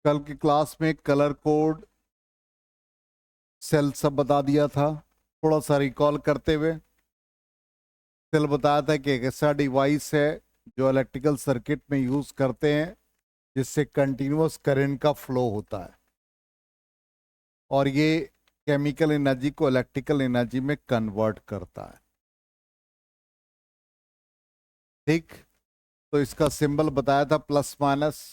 कल की क्लास में कलर कोड सेल सब बता दिया था। थोड़ा सा रिकॉल करते हुए सेल बताया था कि एक ऐसा डिवाइस है जो इलेक्ट्रिकल सर्किट में यूज करते हैं जिससे कंटिन्यूअस करंट का फ्लो होता है और ये केमिकल एनर्जी को इलेक्ट्रिकल एनर्जी में कन्वर्ट करता है। ठीक, तो इसका सिंबल बताया था प्लस माइनस।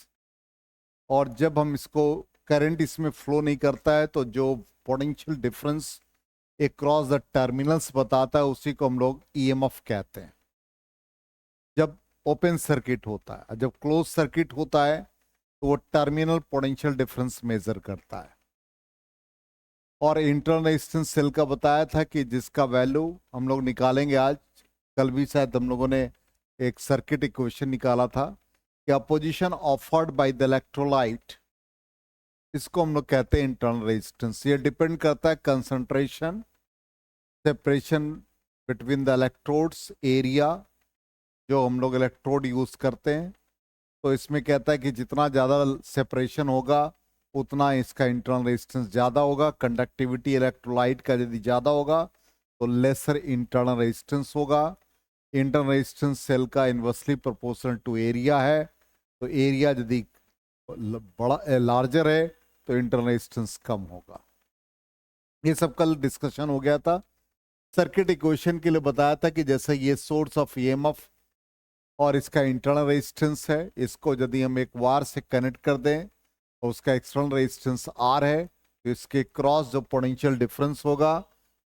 और जब हम इसको करंट इसमें फ्लो नहीं करता है तो जो potential difference across the terminals बताता है उसी को हम लोग ईएमएफ कहते हैं जब ओपन सर्किट होता है। जब क्लोज सर्किट होता है तो वो टर्मिनल पोटेंशियल डिफरेंस मेजर करता है। और इंटरनल रेजिस्टेंस सेल का बताया था कि जिसका वैल्यू हम लोग निकालेंगे आज। कल भी शायद हम लोगों ने एक सर्किट इक्वेशन निकाला था कि opposition offered by the electrolyte, इसको हम लोग कहते हैं इंटरनल रेजिस्टेंस। ये डिपेंड करता है concentration, separation between the electrodes, area जो हम लोग इलेक्ट्रोड यूज करते हैं। तो इसमें कहता है कि जितना ज़्यादा सेपरेशन होगा उतना इसका इंटरनल रेजिस्टेंस ज़्यादा होगा। कंडक्टिविटी इलेक्ट्रोलाइट का यदि ज़्यादा होगा तो लेसर इंटरनल रेजिस्टेंस होगा। इंटरनल रेजिस्टेंस सेल का इन्वर्सली प्रोपोर्शनल टू एरिया है, तो एरिया यदि बड़ा लार्जर है तो इंटरनल रेजिस्टेंस कम होगा। ये सब कल डिस्कशन हो गया था। सर्किट इक्वेशन के लिए बताया था कि जैसे ये सोर्स ऑफ ईएमएफ और इसका इंटरनल रेजिस्टेंस है, इसको यदि हम एक वायर से कनेक्ट कर दें और उसका एक्सटर्नल रेजिस्टेंस आर है तो इसके क्रॉस जो पोटेंशियल डिफरेंस होगा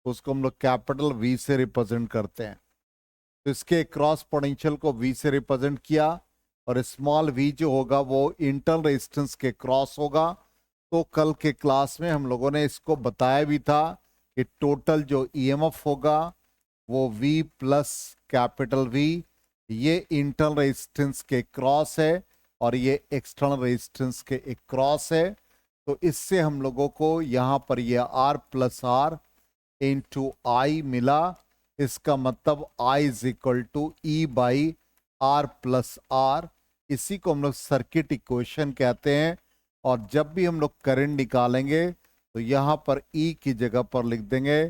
उसको हम लोग कैपिटल वी से रिप्रेजेंट करते हैं। तो इसके क्रॉस पोटेंशियल को वी से रिप्रेजेंट किया और स्मॉल वी जो होगा वो इंटरनल रेजिस्टेंस के क्रॉस होगा। तो कल के क्लास में हम लोगों ने इसको बताया भी था कि टोटल जो ईएमएफ होगा वो V प्लस कैपिटल V, ये इंटरनल रेजिस्टेंस के क्रॉस है और ये एक्सटर्नल रेजिस्टेंस के एक क्रॉस है। तो इससे हम लोगों को यहाँ पर ये R plus R into I मिला। इसका मतलब I is equal to E by R plus R. इसी को हम लोग सर्किट इक्वेशन कहते हैं। और जब भी हम लोग करंट निकालेंगे तो यहाँ पर E की जगह पर लिख देंगे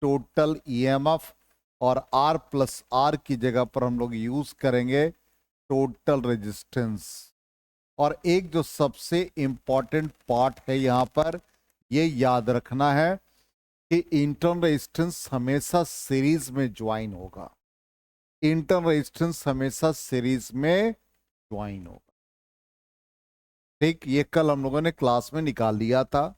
टोटल ईएमएफ और R प्लस आर की जगह पर हम लोग यूज करेंगे टोटल रेजिस्टेंस। और एक जो सबसे इंपॉर्टेंट पार्ट है यहाँ पर ये याद रखना है कि इंटरनल रेजिस्टेंस हमेशा सीरीज में ज्वाइन होगा। इंटरनल रेजिस्टेंस हमेशा सीरीज में ज्वाइन होगा। ठीक, ये कल हम लोगों ने क्लास में निकाल लिया था।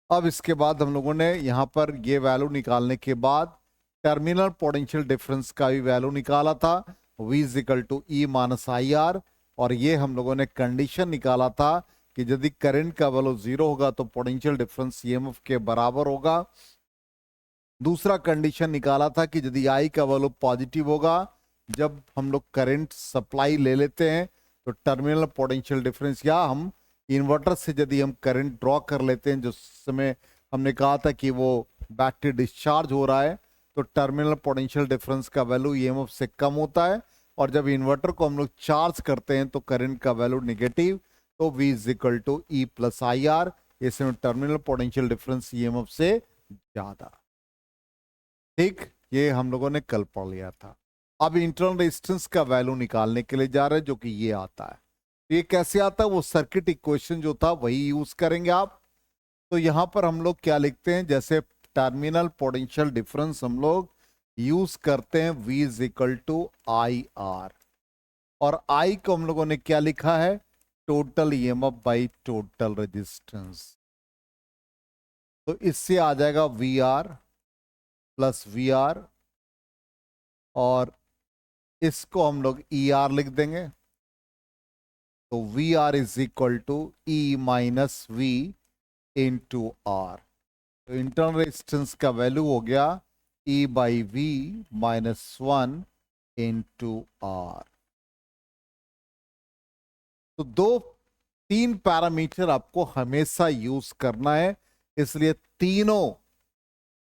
अब इसके बाद हम लोगों ने यहाँ पर ये वैल्यू निकालने के बाद टर्मिनल पोटेंशियल डिफरेंस का भी वैल्यू निकाला था, V is equal to E minus I R. और ये हम लोगों ने कंडीशन निकाला था कि यदि करंट का वैल्यू 0 होगा तो पोटेंशियल डिफरेंस ईएमएफ के बराबर होगा। दूसरा कंडीशन निकाला था कि यदि आई का वैल्यू पॉजिटिव होगा, जब हम लोग करंट सप्लाई ले लेते हैं तो टर्मिनल पोटेंशियल डिफरेंस, या हम इन्वर्टर से यदि हम करंट ड्रॉ कर लेते हैं, जो समय हमने कहा था कि वो बैटरी डिस्चार्ज हो रहा है, तो टर्मिनल पोटेंशियल डिफरेंस का वैल्यू ईएमएफ से कम होता है। और जब इन्वर्टर को हम लोग चार्ज करते हैं तो करंट का वैल्यू नेगेटिव, तो V is equal to E plus I R. इसमें टर्मिनल पोटेंशियल डिफरेंस ईएमएफ से ज्यादा। ठीक, ये हम लोगों ने कल पढ़ लिया था। अब इंटरनल रेजिस्टेंस का वैल्यू निकालने के लिए जा रहे हैं जो कि ये आता है। ये कैसे आता है, वो सर्किट इक्वेशन जो था वही यूज करेंगे आप। तो यहां पर हम लोग क्या लिखते हैं, जैसे टर्मिनल पोटेंशियल डिफरेंस हम लोग यूज करते हैं V is equal to I R. और I को हम लोगों ने क्या लिखा है, total EMF by total resistance. तो इससे आ जाएगा VR प्लस VR और इसको हम लोग ER लिख देंगे। तो VR is equal to E minus V into R। तो इंटरनल रेजिस्टेंस का वैल्यू हो गया E by V minus 1 into R। तो तीन पैरामीटर आपको हमेशा यूज करना है, इसलिए तीनों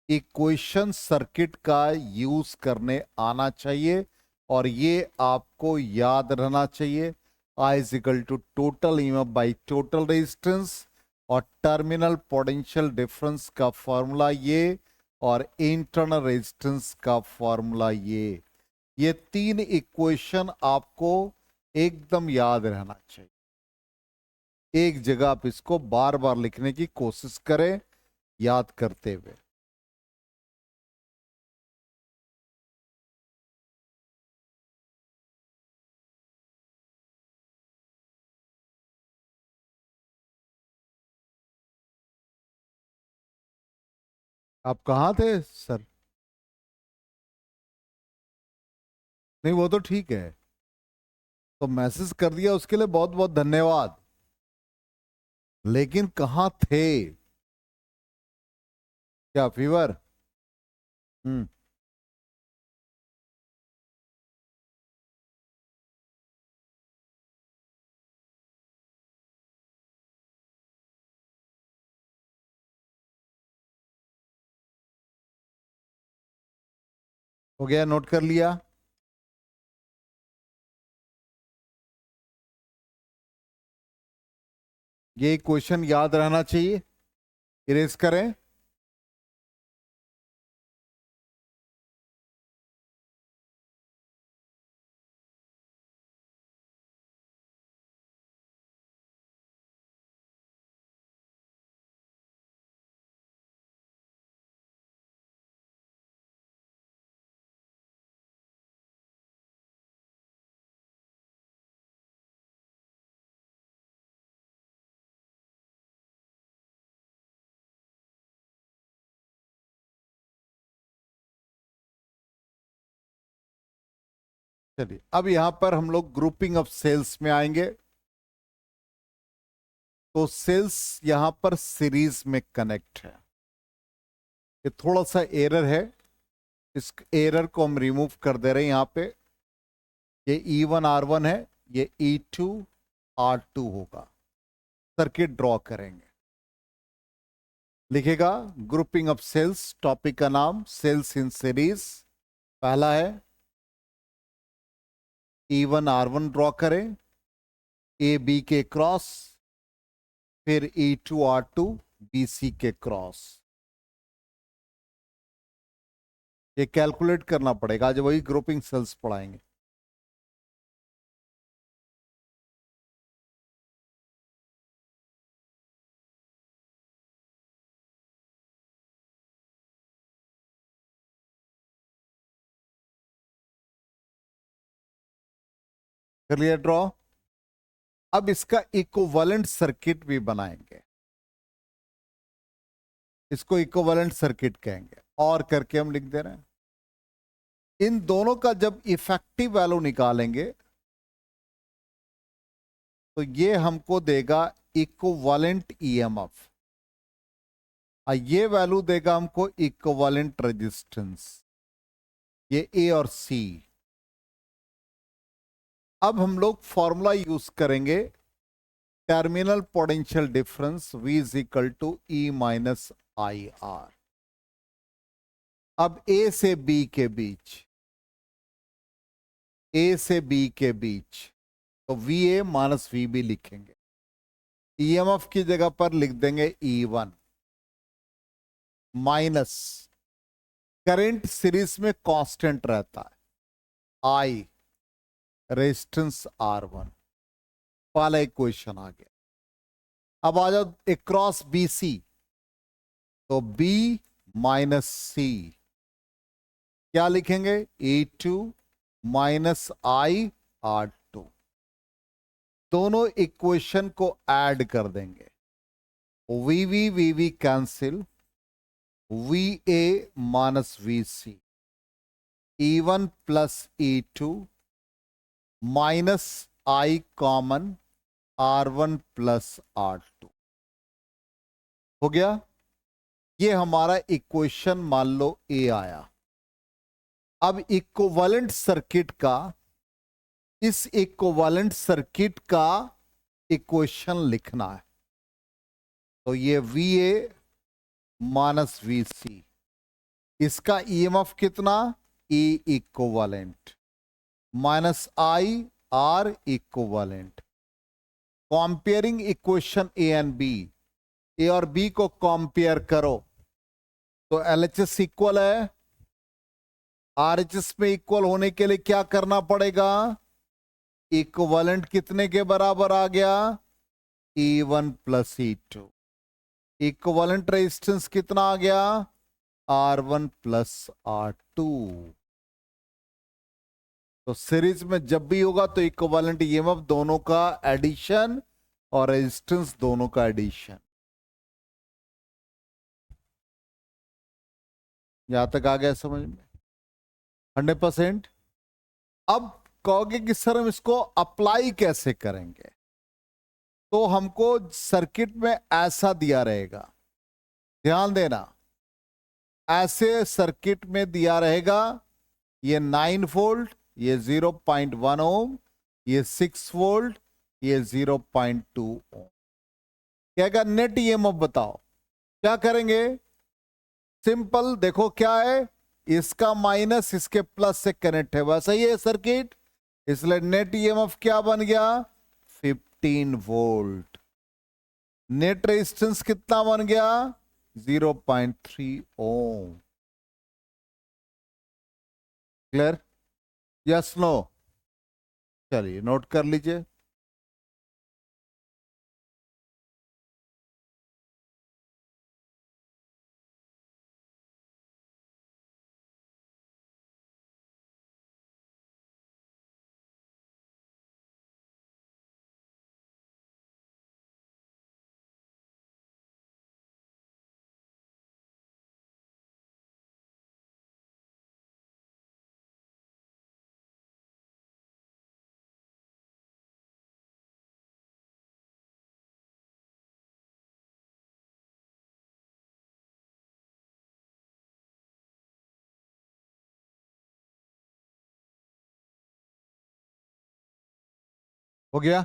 इक्वेशन सर्किट का यूज करने आना चाहिए और ये आपको याद रहना चाहिए। I is equal to total EMF by total resistance, और टर्मिनल पोटेंशियल डिफरेंस का फॉर्मूला ये, और इंटरनल रेजिस्टेंस का फॉर्मूला ये तीन इक्वेशन आपको एकदम याद रहना चाहिए। एक जगह आप इसको बार बार लिखने की कोशिश करें याद करते हुए। आप कहाँ थे सर? नहीं वो तो ठीक है, तो मैसेज कर दिया उसके लिए बहुत बहुत धन्यवाद, लेकिन कहाँ थे? क्या फीवर? हम्म। हो गया, नोट कर लिया? ये क्वेश्चन याद रहना चाहिए, इरेज करें। चलिए अब यहां पर हम लोग ग्रुपिंग ऑफ सेल्स में आएंगे। तो सेल्स यहां पर सीरीज में कनेक्ट है। ये थोड़ा सा एरर है, इस एरर को हम रिमूव कर दे रहे हैं। यहां पे ये E1 R1 है, ये E2 R2 होगा। सर्किट ड्रॉ करेंगे, लिखेगा ग्रुपिंग ऑफ सेल्स, टॉपिक का नाम सेल्स इन सीरीज। पहला है E1 R1 ड्रॉ करें, ए बी के क्रॉस, फिर E2 R2 बी सी के क्रॉस। ये कैलकुलेट करना पड़ेगा, आज वही ग्रुपिंग सेल्स पढ़ाएंगे। कर लिया ड्रॉ। अब इसका इक्विवेलेंट सर्किट भी बनाएंगे, इसको इक्विवेलेंट सर्किट कहेंगे, और करके हम लिख दे रहे हैं। इन दोनों का जब इफेक्टिव वैल्यू निकालेंगे तो ये हमको देगा इक्विवेलेंट ईएमएफ, और ये वैल्यू देगा हमको इक्विवेलेंट रेजिस्टेंस, ये ए और सी। अब हम लोग फॉर्मूला यूज करेंगे, terminal potential difference V is equal to E minus I R. अब ए से बी के बीच, ए से बी के बीच तो VA माइनस VB लिखेंगे। EMF की जगह पर लिख देंगे E1 माइनस, करंट सीरीज में कांस्टेंट रहता है I, रेजिस्टेंस R1। पहला इक्वेशन आ गया। अब आ जाओ एक क्रॉस BC, तो B माइनस सी क्या लिखेंगे? E2 माइनस आई R2। दोनों इक्वेशन को ऐड कर देंगे, VV cancel, VA minus VC, E1 plus E2 minus I common, R1 plus R2 हो गया। ये हमारा इक्वेशन मान लो A आया। अब इक्विवेलेंट सर्किट का, इस इक्विवेलेंट सर्किट का इक्वेशन लिखना है। तो ये VA माइनस VC, इसका EMF कितना? E equivalent minus I R equivalent, comparing equation A and B, A और बी को कंपेयर करो, तो एलएचएस इक्वल है, आरएचएस में इक्वल होने के लिए क्या करना पड़ेगा, इक्वलेंट कितने के बराबर आ गया, E1 plus E2, equivalent resistance कितना आ गया, R1 प्लस R2। तो सीरीज में जब भी होगा तो इक्विवेलेंट ईएमएफ दोनों का एडिशन और रेजिस्टेंस दोनों का एडिशन। यहां तक आ गया समझ में 100%। अब कहोगे कि सर हम इसको अप्लाई कैसे करेंगे, तो हमको सर्किट में ऐसा दिया रहेगा, ध्यान देना, ऐसे सर्किट में दिया रहेगा, ये 9 वोल्ट, ये 0.1 ओम, ये 6 वोल्ट, ये 0.2 ओम। कहेगा नेट ईएमएफ बताओ, क्या करेंगे, सिंपल, देखो क्या है, इसका माइनस इसके प्लस से कनेक्ट है, वैसा ही है सर्किट, इसलिए नेट ईएमएफ क्या बन गया, 15 वोल्ट। नेट रेजिस्टेंस कितना बन गया, 0.3 ओम। क्लियर, यस नो, चलिए नोट कर लीजिए। हो गया,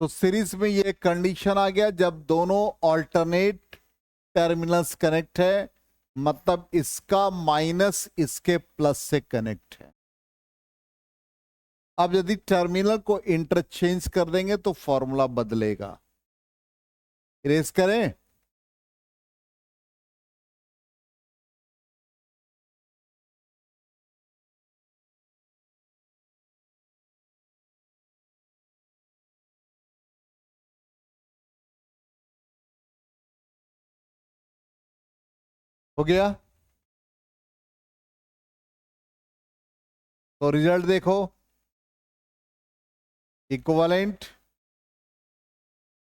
तो सीरीज में ये कंडीशन आ गया, जब दोनों ऑल्टरनेट टर्मिनल्स कनेक्ट है, मतलब इसका माइनस इसके प्लस से कनेक्ट है। अब यदि टर्मिनल को इंटरचेंज कर देंगे तो फॉर्मूला बदलेगा, इरेज करें, हो गया, तो रिजल्ट देखो, इक्विवेलेंट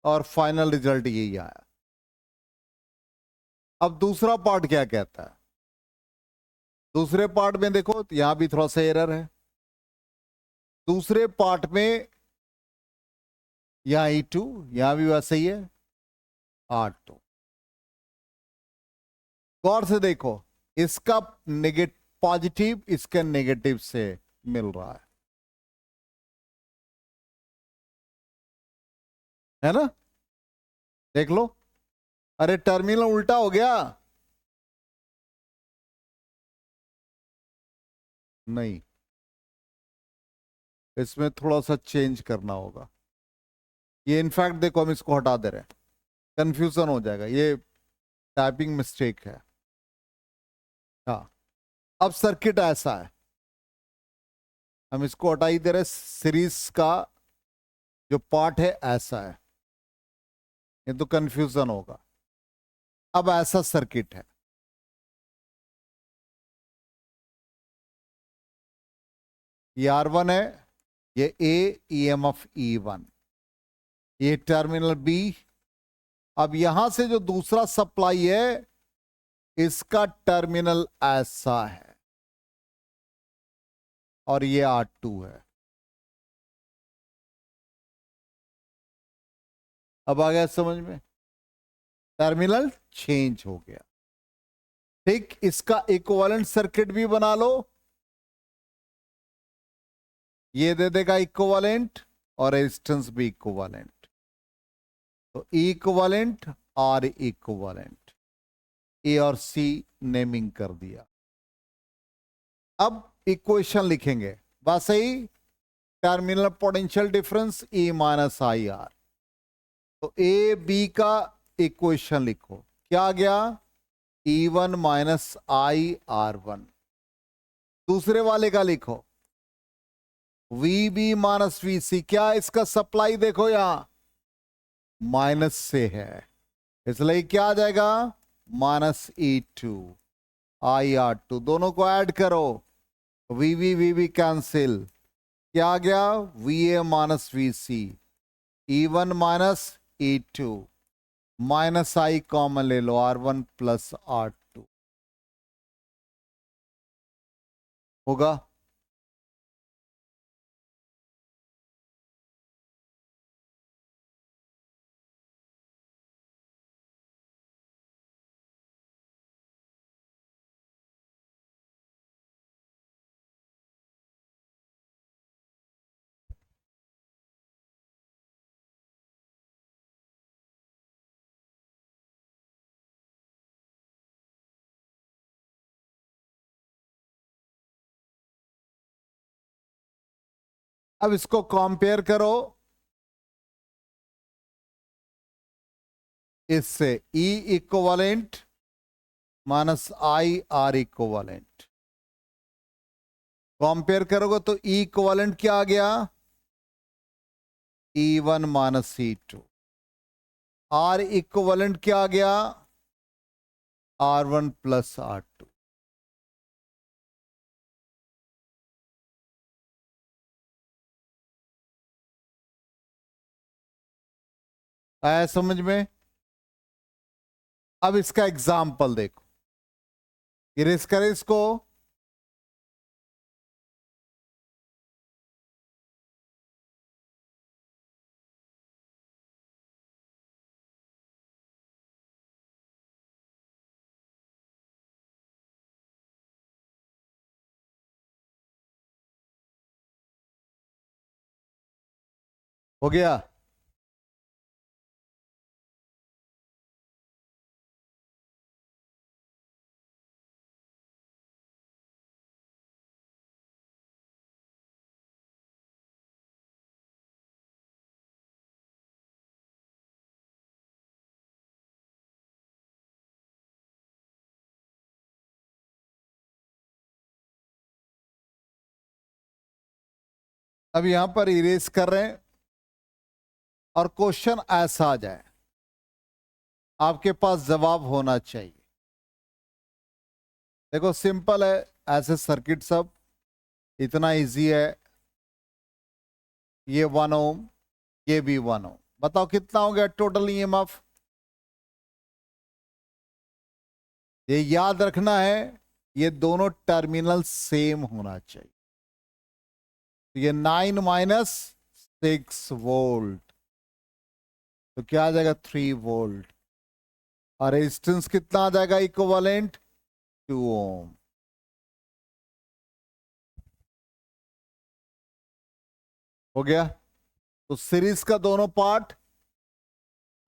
और फाइनल रिजल्ट यही आया। अब दूसरा पार्ट क्या कहता है, दूसरे पार्ट में देखो, तो यहां भी थोड़ा सा एरर है, दूसरे पार्ट में यहां E2, यहां भी वैसा ही है R2। गौर से देखो, इसका पॉजिटिव इसके नेगेटिव से मिल रहा है ना, देख लो, अरे टर्मिनल उल्टा हो गया, नहीं, इसमें थोड़ा सा चेंज करना होगा। ये इनफैक्ट देखो हम इसको हटा दे रहे हैं, कंफ्यूजन हो जाएगा, ये टाइपिंग मिस्टेक है। हाँ, अब सर्किट ऐसा है, हम इसको हटा ही दे रहे, सीरीज का जो पार्ट है ऐसा है, ये तो कंफ्यूजन होगा। अब ऐसा सर्किट है, ये R1 है, ये A EMF E1, ये टर्मिनल B। अब यहां से जो दूसरा सप्लाई है, इसका टर्मिनल ऐसा है और ये R2 है। अब आ गया समझ में, टर्मिनल चेंज हो गया। ठीक, इसका इक्विवेलेंट सर्किट भी बना लो, ये दे देगा इक्विवेलेंट और रेजिस्टेंस भी इक्विवेलेंट, तो इक्विवेलेंट और इक्विवेलेंट, ए और सी नेमिंग कर दिया। अब इक्वेशन लिखेंगे, बस सही, terminal potential difference E minus I are. तो ए बी का इक्वेशन लिखो, क्या आ गया? E1 minus I are one. दूसरे वाले का लिखो वी बी माइनस वी सी। क्या इसका सप्लाई देखो यहां माइनस से है, इसलिए क्या आ जाएगा? Minus E2 I R two. दोनों को ऐड करो, वी वी कैंसिल, क्या आ गया? V A minus V C. E1 minus E2 minus I common ले लो, R1 प्लस R2 होगा। अब इसको कंपेयर करो इससे, E equivalent minus I are equivalent. Compare करोगे तो E इक्विवेलेंट क्या आ गया? E1 minus E2। R equivalent क्या आ गया? R1 plus R2। आया समझ में? अब इसका एग्जाम्पल देखो, इरेज करें इसको। हो गया? अब यहां पर इरेज कर रहे हैं और क्वेश्चन ऐसा आ जाए, आपके पास जवाब होना चाहिए। देखो सिंपल है, ऐसे सर्किट सब इतना इजी है। ये 1 ओम, ये भी 1 ओम। बताओ कितना हो गया टोटल ईएमएफ? ये याद रखना है, ये दोनों टर्मिनल सेम होना चाहिए। तो ये 9 माइनस 6 वोल्ट, तो क्या आ जाएगा? 3 वोल्ट। और रेजिस्टेंस कितना आ जाएगा इक्विवेलेंट? 2 ओम। हो गया? तो सीरीज का दोनों पार्ट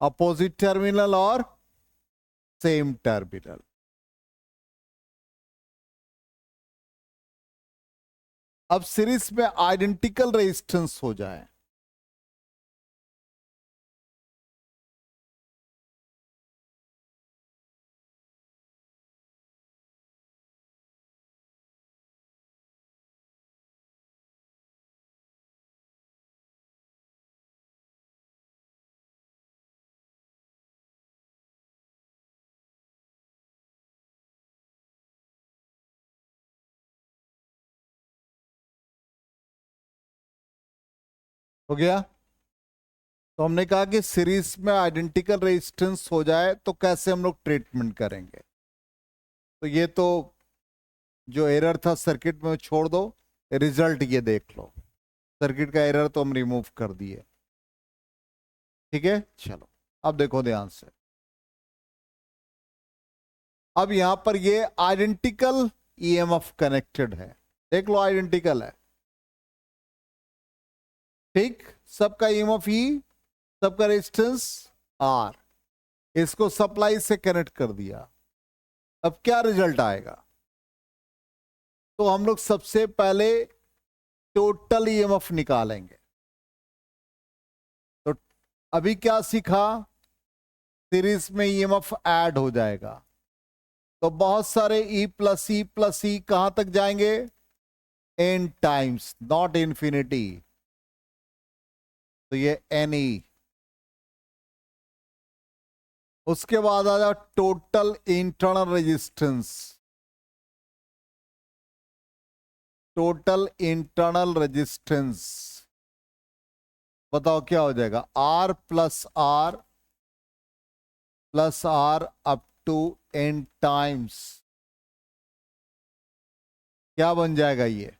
अपोजिट टर्मिनल और सेम टर्मिनल। अब सीरीज में आइडेंटिकल रेजिस्टेंस हो जाए, हो गया? तो हमने कहा कि सीरीज में आइडेंटिकल रेजिस्टेंस हो जाए तो कैसे हम लोग ट्रीटमेंट करेंगे। तो ये तो जो एरर था सर्किट में छोड़ दो, रिजल्ट ये देख लो। सर्किट का एरर तो हम रिमूव कर दिए, ठीक है। चलो अब देखो ध्यान से, अब यहां पर ये आइडेंटिकल ईएमएफ कनेक्टेड है, देख लो आइडेंटिकल है, ठीक। सबका ईएमएफ ई, सबका रेजिस्टेंस आर, इसको सप्लाई से कनेक्ट कर दिया। अब क्या रिजल्ट आएगा? तो हम लोग सबसे पहले टोटल ईएमएफ निकालेंगे। तो अभी क्या सीखा, सीरीज में ईएमएफ ऐड हो जाएगा, तो बहुत सारे ई प्लस ई कहां तक जाएंगे, एन टाइम्स, नॉट इंफिनिटी, तो ये एन ई। उसके बाद आ जाओ total internal resistance, total internal resistance बताओ क्या हो जाएगा, R plus R up to N times, क्या बन जाएगा ये,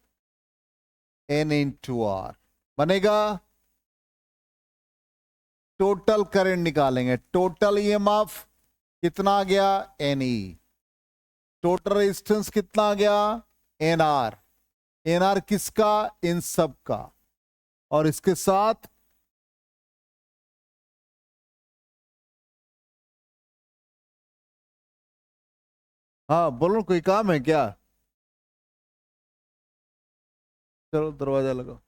एन इंटू आर बनेगा। टोटल करंट निकालेंगे, टोटल ईएमएफ कितना आ गया, एन ई, टोटल रेजिस्टेंस कितना आ गया, एन आर, एन आर किसका, इन सब का, और इसके साथ हाँ बोलो, कोई काम है क्या, चलो दरवाजा लगाओ।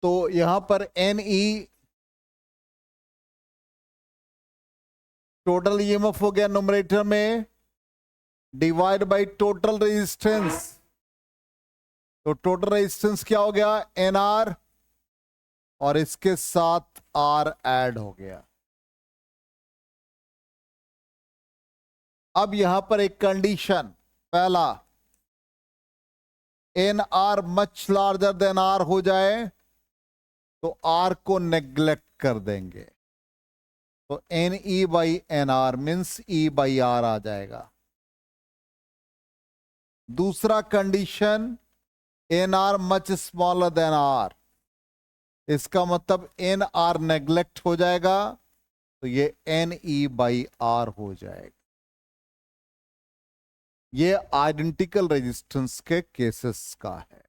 तो यहां पर एन ई टोटल ईएमएफ हो गया न्यूमरेटर में, डिवाइड बाय टोटल रेजिस्टेंस, तो टोटल रेजिस्टेंस क्या हो गया, एन आर, और इसके साथ आर ऐड हो गया। अब यहां पर एक कंडीशन, पहला N R much larger than R हो जाए तो आर को नेग्लेक्ट कर देंगे, तो N E by N R means E by R आ जाएगा। दूसरा condition, N R much smaller than R, इसका मतलब एन आर नेग्लेक्ट हो जाएगा, तो ये एन ई बाई आर हो जाएगा। ये आइडेंटिकल रेजिस्टेंस के केसेस का है।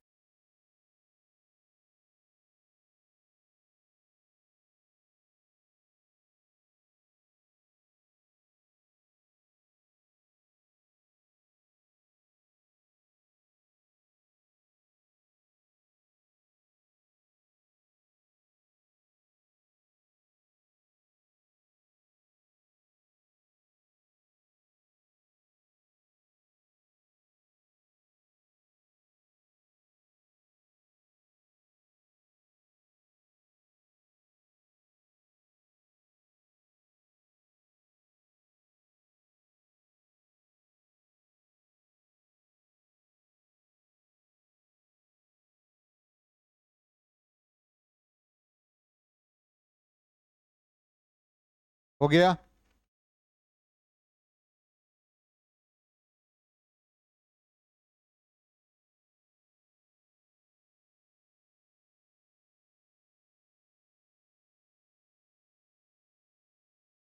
हो गया,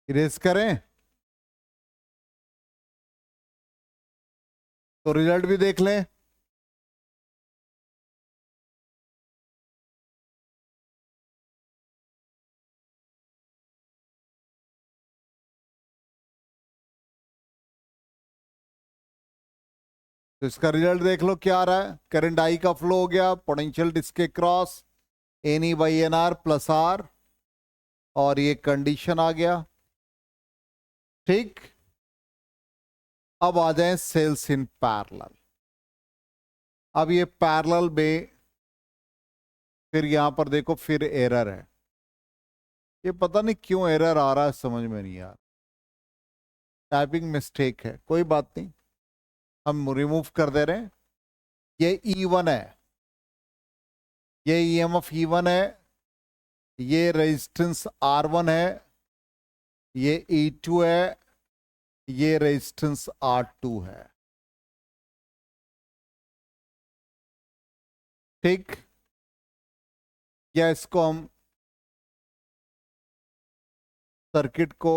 इरेज करें तो रिजल्ट भी देख लें। तो इसका रिजल्ट देख लो क्या आ रहा है, करंट आई का फ्लो हो गया पोटेंशियल डिस्क के cross, N E by N R plus R, और ये कंडीशन आ गया। ठीक, अब आ जाए सेल्स इन पैरेलल। अब ये पैरेलल में फिर यहां पर देखो फिर एरर है, ये पता नहीं क्यों एरर आ रहा है, समझ में नहीं आ रहा, टाइपिंग मिस्टेक है, कोई बात नहीं, हम रिमूव कर दे रहे हैं। ये E1 है, ये ईएमएफ E1 है, ये रेजिस्टेंस R1 है, ये E2 है, ये रेजिस्टेंस R2 है। ठीक, या इसको हम सर्किट को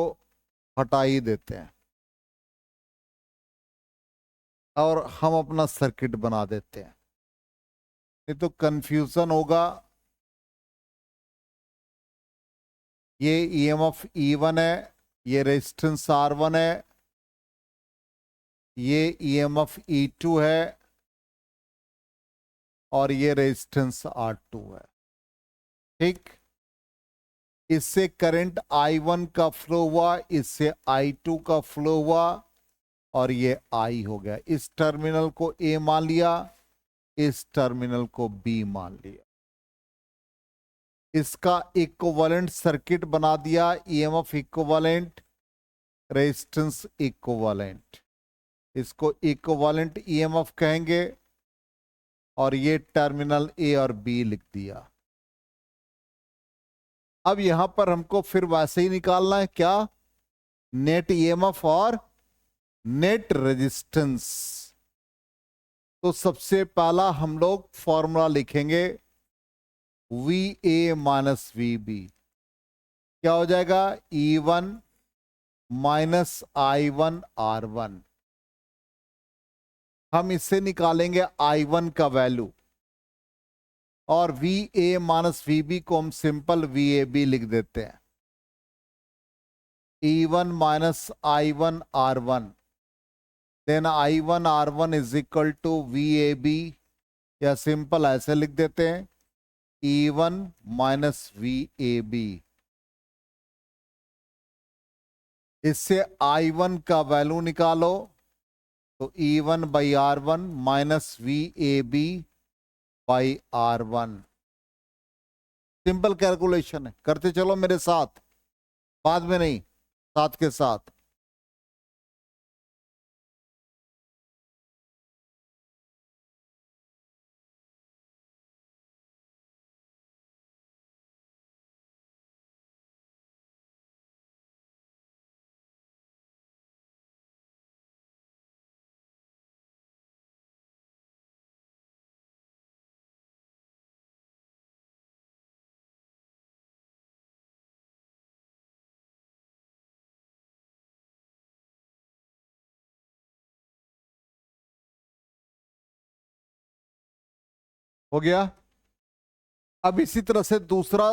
हटा ही देते हैं और हम अपना सर्किट बना देते हैं, नहीं तो कंफ्यूजन होगा। ये ईएमएफ E1 है, ये रेजिस्टेंस R1 है, ये ईएमएफ E2 है और ये रेजिस्टेंस R2 है। ठीक, इससे करंट I1 का फ्लो हुआ, इससे I2 का फ्लो हुआ और ये I हो गया। इस टर्मिनल को A मान लिया, इस टर्मिनल को B मान लिया, इसका इक्विवेलेंट सर्किट बना दिया। ईएमएफ इक्विवेलेंट, रेजिस्टेंस इक्विवेलेंट, इसको इक्विवेलेंट ईएमएफ कहेंगे और ये टर्मिनल ए और बी लिख दिया। अब यहां पर हमको फिर वैसे ही निकालना है, क्या? नेट ईएमएफ और नेट रेजिस्टेंस। तो सबसे पहला हम लोग फॉर्मूला लिखेंगे V A minus V B. क्या हो जाएगा? E1 minus I1 R1। हम इससे निकालेंगे I1 का वैल्यू और V A minus V B को हम सिंपल वी ए बी लिख देते हैं। E1 minus I1 R1, then I1 R1 is equal to V A B, या सिंपल ऐसे लिख देते हैं E1 minus V A B. इससे I1 का वैल्यू निकालो तो E1 by R1 minus V A B by R1। Simple calculation है, करते चलो मेरे साथ, बाद में नहीं, साथ के साथ। हो गया। अब इसी तरह से दूसरा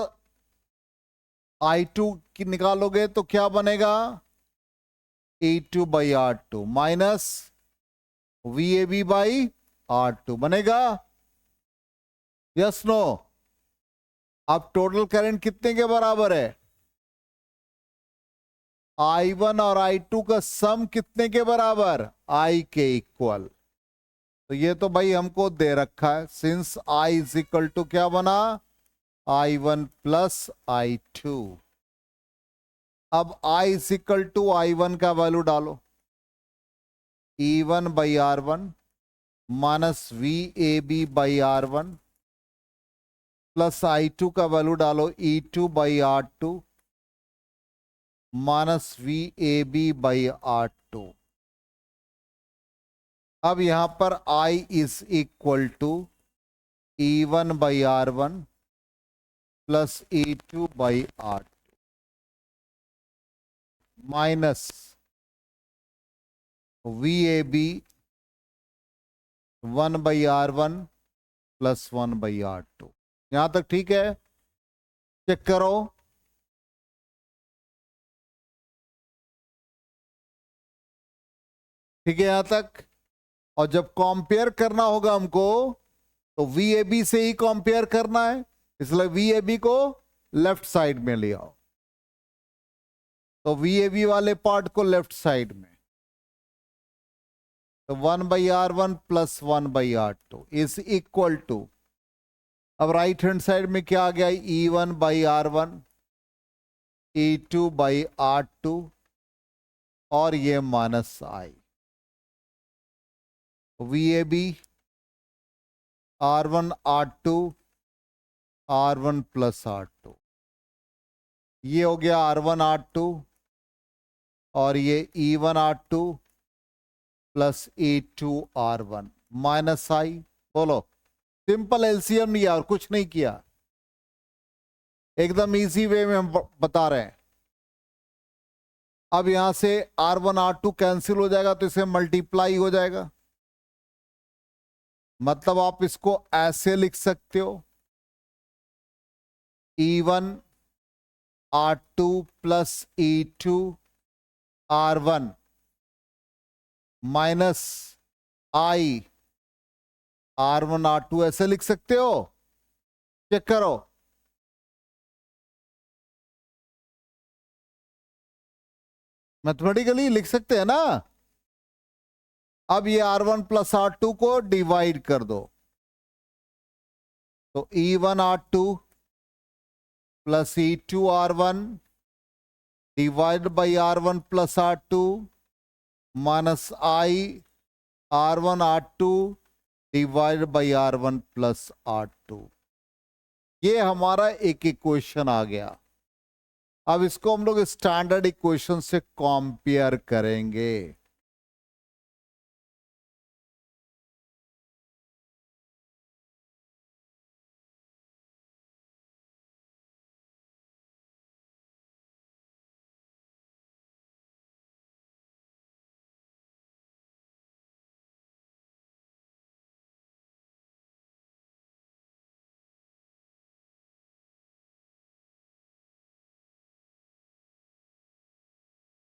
I2 की निकालोगे तो क्या बनेगा? E2 by R2 minus V A B by R2 बनेगा। Yes no? अब टोटल करंट कितने के बराबर है? I1 और I2 का सम कितने के बराबर? I के इक्वल। तो ये तो भाई हमको दे रखा है, since I is equal to क्या बना? I1 plus I2। अब I is equal to I1 का वैल्यू डालो, E1 by R1 minus V A B by R1 plus I2 का वैल्यू डालो E2 by R2 minus V A B by R2। अब यहां पर I is equal to E1 by R1 plus E2 by R2 minus V A B 1 by R1 plus 1 by R2। यहां तक ठीक है? Check करो। ठीक है यहां तक? और जब कंपेयर करना होगा हमको तो वी ए बी से ही कंपेयर करना है, इसलिए वी ए बी को लेफ्ट साइड में ले आओ। तो वी ए बी वाले पार्ट को लेफ्ट साइड में, तो 1 by R1 plus 1 by R2 is equal to, अब राइट हैंड साइड में क्या आ गया? E1 by R1, E2 by R2 और ये minus I। V A B R1 R2 R1 plus R2, ये हो गया R1 R2 और ये E1 R2 plus E2 R1 minus I। बोलो, सिंपल एलसीएम लिया और कुछ नहीं किया, एकदम इजी वे में हम बता रहे हैं। अब यहां से R1 R2 कैंसिल हो जाएगा तो इसे मल्टीप्लाई हो जाएगा, मतलब आप इसको ऐसे लिख सकते हो E1 R2 plus E2 R1 minus आई R1 R2 ऐसे लिख सकते हो, चेक करो। मैथमेटिकली लिख सकते हैं ना। अब ये R1 + R2 को डिवाइड कर दो, तो E1 R2 + E2 R1 divide by R1 + R2 minus I R1 R2 divide by R1 + R2। ये हमारा एक इक्वेशन आ गया। अब इसको हम लोग स्टैंडर्ड इक्वेशन से कंपेयर करेंगे।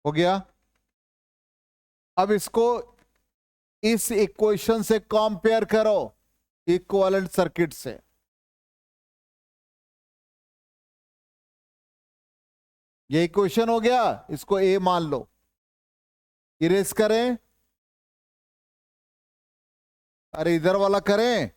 हो गया। अब इसको इस इक्वेशन से कंपेयर करो इक्विवेलेंट सर्किट से। ये इक्वेशन हो गया, इसको ए मान लो, इरेज करें। अरे इधर वाला करें,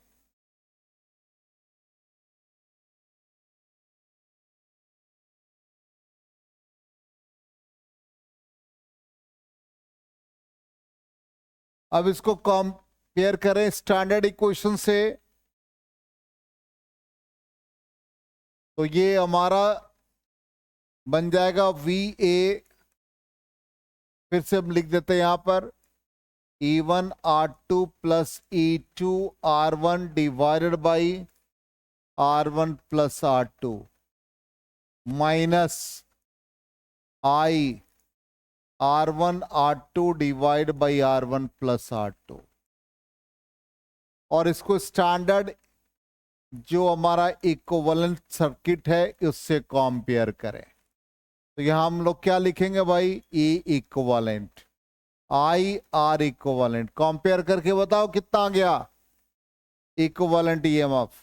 अब इसको कंपेयर करें स्टैंडर्ड इक्वेशन से। तो ये हमारा बन जाएगा VA, फिर से हम लिख देते हैं यहां पर E1 R2 + E2 R1 divided by R1 + R2 minus I R1 R2 divide by R1 + R2। और इसको स्टैंडर्ड जो हमारा इक्विवेलेंट सर्किट है उससे कंपेयर करें। तो यहां हम लोग क्या लिखेंगे भाई, E equivalent I R equivalent. Compare करके बताओ कितना आ गया equivalent EMF।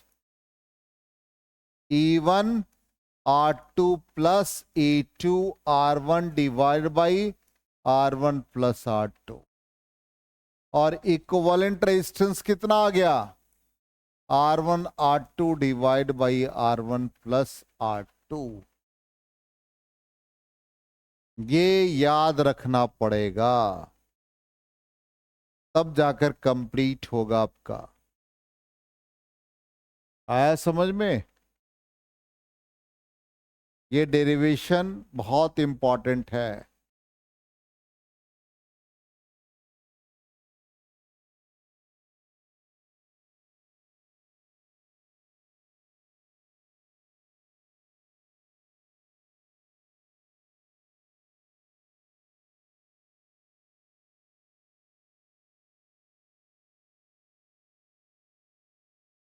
E1 R2 + E2 R1 divide by R1 + R2। और इक्विवेलेंट रेजिस्टेंस कितना आ गया, R1 R2 divide by R1 + R2। ये याद रखना पड़ेगा, तब जाकर कंप्लीट होगा आपका। आया समझ में? ये डेरिवेशन बहुत इंपॉर्टेंट है।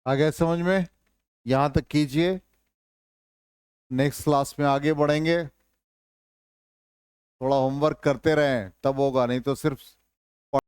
आ गया समझ में? यहां तक कीजिए, नेक्स्ट क्लास में आगे बढ़ेंगे। थोड़ा होमवर्क करते रहें तब होगा, नहीं तो सिर्फ